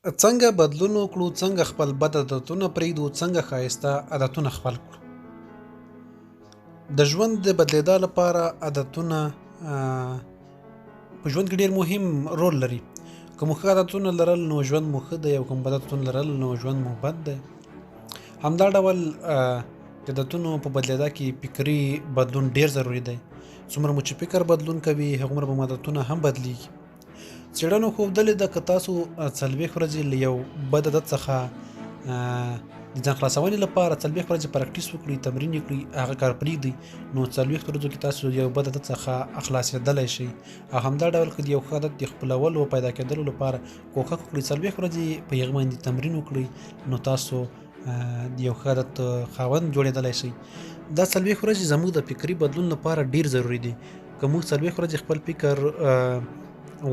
څنګه بدلون وکړو، څنګه خپل بد عادتونه پرېږدو، څنګه ښایسته عادتونه خپل کړو. د ژوند د بدلېدا لپاره عادتونه په ژوند کې ډېر مهم رول لري. که مو ښه عادتونه لرل نو ژوند مو ښه دی، او که بد عادتونه لرل نو ژوند مو بد دی. همدا ډول د عادتونو په بدلېدا کې فکري بدلون ډېر ضروري دی. څومره مو چې فکر بدلون کوي هغومره به مو عادتونه هم بدلېږي. څېړنو ښودلې ده که تاسو 40 ورځې له یو بد عادت څخه د ځان خلاصونې لپاره 40 ورځې پراکټیس وکړئ، تمرین یې کړئ، هغه کار پرېږدئ، نو 40 ورځو کې تاسو یو بد عادت څخه خلاصېدلی شئ. او همدا ډول که د یو ښه عادت د خپلولو او پیدا کېدلو لپاره کوښښ وکړئ 40 ورځې په هغه باندې تمرین وکړئ، نو تاسو د یو ښه عادت خاوند جوړېدلی شئ. دا 40 ورځې زموږ د فکري بدلون لپاره ډېر ضروري دي. که موږ 40 ورځې خپل فکر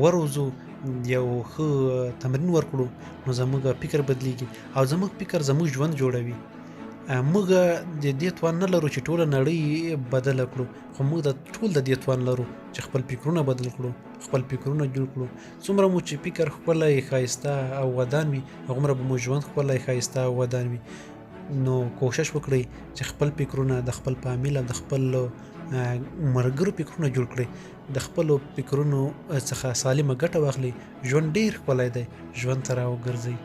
وروزو، یو ښه تمرین ورکړو، نو زموږ فکر بدلېږي او زموږ فکر زموږ ژوند جوړوي. موږ د دې توان نه لرو چې ټوله نړۍ بدله کړو، خو موږ ټول د دې توان لرو چې خپل فکرونه بدل کړو، خپل فکرونه جوړ کړو. څومره مو چې فکر ښکلی، ښایسته او ودان وي، هغومره به مو ژوند ښکلی، ښایسته او ودان وي. نو کوښښ وکړئ چې خپل فکرونه د خپل فامیل او د خپلو ملګرو فکرونه جوړ کړئ. د خپلو فکرونو څخه سالمه ګټه واخلئ. ژوند ډېر ښکلی دی، ژوند ته راوګرځئ.